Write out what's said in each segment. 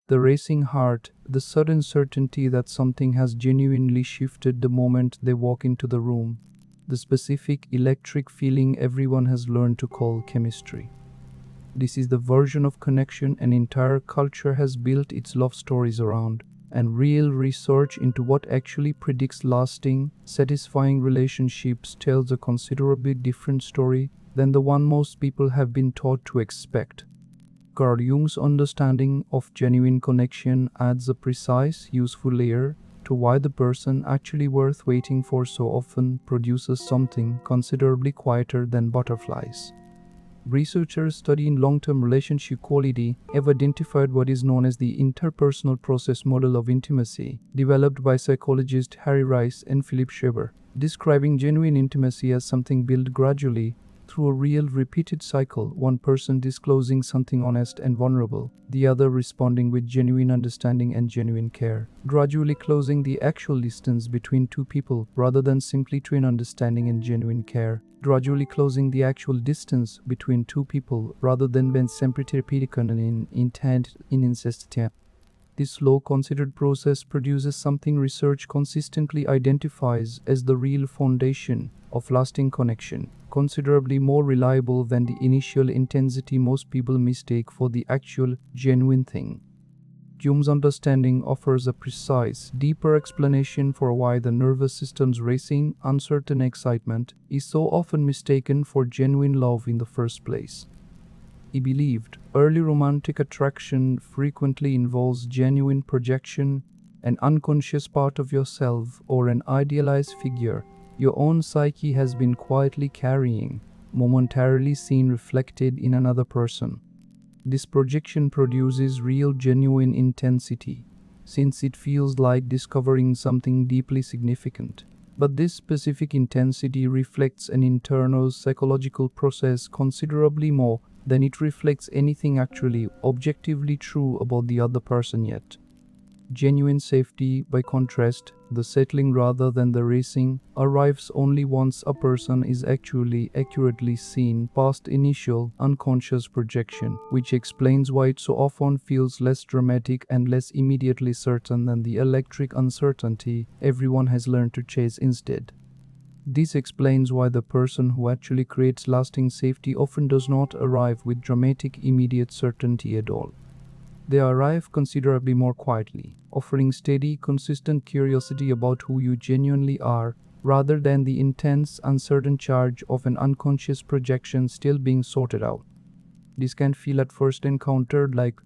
The racing heart, the sudden certainty that something has genuinely shifted the moment they walk into the room. The specific electric feeling everyone has learned to call chemistry. This is the version of connection an entire culture has built its love stories around, and real research into what actually predicts lasting, satisfying relationships tells a considerably different story than the one most people have been taught to expect. Carl Jung's understanding of genuine connection adds a precise, useful layer to why the person actually worth waiting for so often produces something considerably quieter than butterflies. Researchers studying long-term relationship quality have identified what is known as the interpersonal process model of intimacy, developed by psychologists Reis and Phillip, describing genuine intimacy as something built gradually through a real repeated cycle, one person disclosing something honest and vulnerable, the other responding with genuine understanding and genuine care, gradually closing the actual distance between two people rather than simply between understanding and genuine care, gradually closing the actual distance between two people rather than when sempertirpidicon in intent in incestia. This slow, considered process produces something research consistently identifies as the real foundation of lasting connection, considerably more reliable than the initial intensity most people mistake for the actual, genuine thing. Jung's understanding offers a precise, deeper explanation for why the nervous system's racing, uncertain excitement is so often mistaken for genuine love in the first place. He believed early romantic attraction frequently involves genuine projection, an unconscious part of yourself or an idealized figure your own psyche has been quietly carrying, momentarily seen reflected in another person. This projection produces real genuine intensity, since it feels like discovering something deeply significant. But this specific intensity reflects an internal psychological process considerably more than it reflects anything actually objectively true about the other person yet. Genuine safety, by contrast, the settling rather than the racing, arrives only once a person is actually accurately seen past initial unconscious projection, which explains why it so often feels less dramatic and less immediately certain than the electric uncertainty everyone has learned to chase instead. This explains why the person who actually creates lasting safety often does not arrive with dramatic immediate certainty at all. They arrive considerably more quietly, offering steady, consistent curiosity about who you genuinely are, rather than the intense, uncertain charge of an unconscious projection still being sorted out. This can feel at first encountered like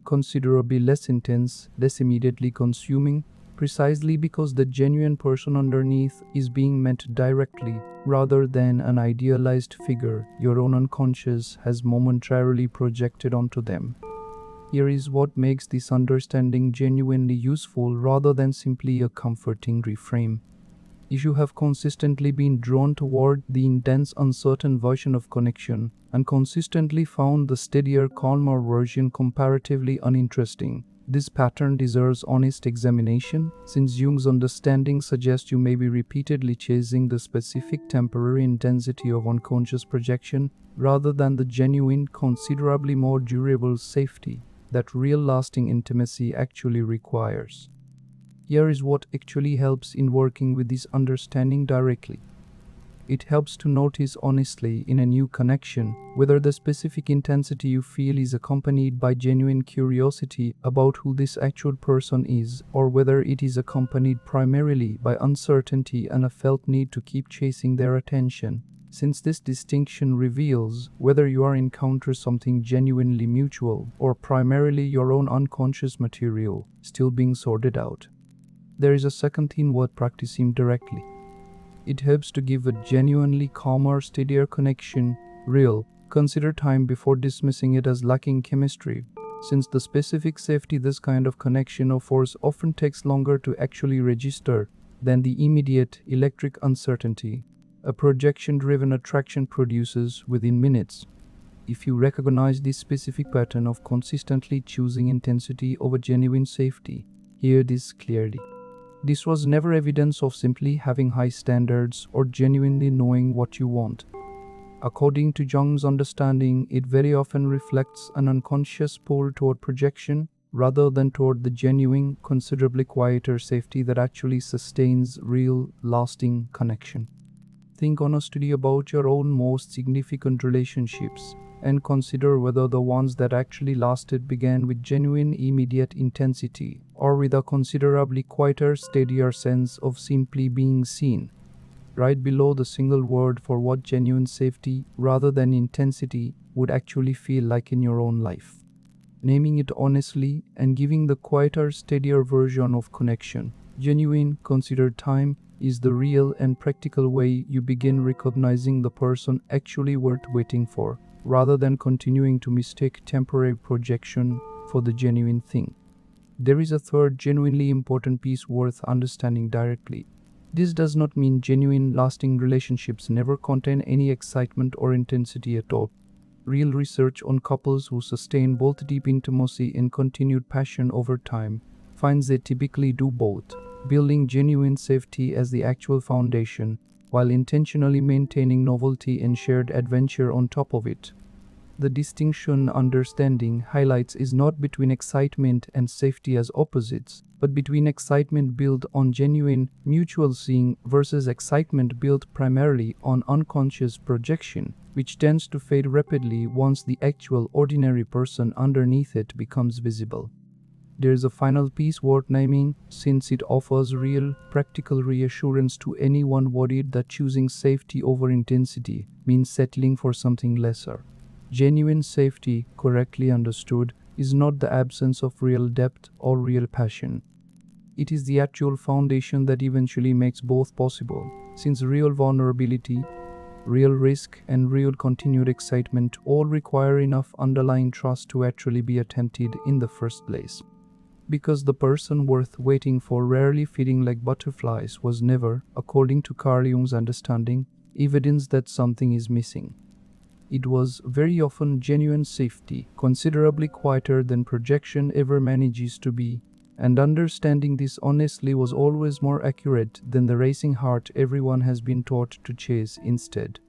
considerably less intense, less immediately consuming, precisely because the genuine person underneath is being met directly, rather than an idealized figure your own unconscious has momentarily projected onto them. Here is what makes this understanding genuinely useful rather than simply a comforting reframe. If you have consistently been drawn toward the intense, uncertain version of connection and consistently found the steadier, calmer version comparatively uninteresting, this pattern deserves honest examination, since Jung's understanding suggests you may be repeatedly chasing the specific temporary intensity of unconscious projection rather than the genuine, considerably more durable safety that real lasting intimacy actually requires. Here is what actually helps in working with this understanding directly. It helps to notice honestly in a new connection whether the specific intensity you feel is accompanied by genuine curiosity about who this actual person is, or whether it is accompanied primarily by uncertainty and a felt need to keep chasing their attention, since this distinction reveals whether you are encountering something genuinely mutual or primarily your own unconscious material still being sorted out. There is a second thing worth practicing directly. It helps to give a genuinely calmer, steadier connection real. Consider time before dismissing it as lacking chemistry, since the specific safety this kind of connection offers often takes longer to actually register than the immediate electric uncertainty a projection-driven attraction produces within minutes. If you recognize this specific pattern of consistently choosing intensity over genuine safety, hear this clearly. This was never evidence of simply having high standards or genuinely knowing what you want. According to Jung's understanding, it very often reflects an unconscious pull toward projection rather than toward the genuine, considerably quieter safety that actually sustains real, lasting connection. Think honestly about your own most significant relationships and consider whether the ones that actually lasted began with genuine, immediate intensity or with a considerably quieter, steadier sense of simply being seen. Right below the single word for what genuine safety, rather than intensity, would actually feel like in your own life. Naming it honestly and giving the quieter, steadier version of connection, genuine, considered time, is the real and practical way you begin recognizing the person actually worth waiting for, rather than continuing to mistake temporary projection for the genuine thing. There is a third genuinely important piece worth understanding directly. This does not mean genuine, lasting relationships never contain any excitement or intensity at all. Real research on couples who sustain both deep intimacy and continued passion over time finds they typically do both, building genuine safety as the actual foundation, while intentionally maintaining novelty and shared adventure on top of it. The distinction understanding highlights is not between excitement and safety as opposites, but between excitement built on genuine, mutual seeing versus excitement built primarily on unconscious projection, which tends to fade rapidly once the actual ordinary person underneath it becomes visible. There is a final piece worth naming, since it offers real, practical reassurance to anyone worried that choosing safety over intensity means settling for something lesser. Genuine safety, correctly understood, is not the absence of real depth or real passion. It is the actual foundation that eventually makes both possible, since real vulnerability, real risk, and real continued excitement all require enough underlying trust to actually be attempted in the first place. Because the person worth waiting for rarely feeling like butterflies was never, according to Carl Jung's understanding, evidence that something is missing. It was very often genuine safety, considerably quieter than projection ever manages to be, and understanding this honestly was always more accurate than the racing heart everyone has been taught to chase instead.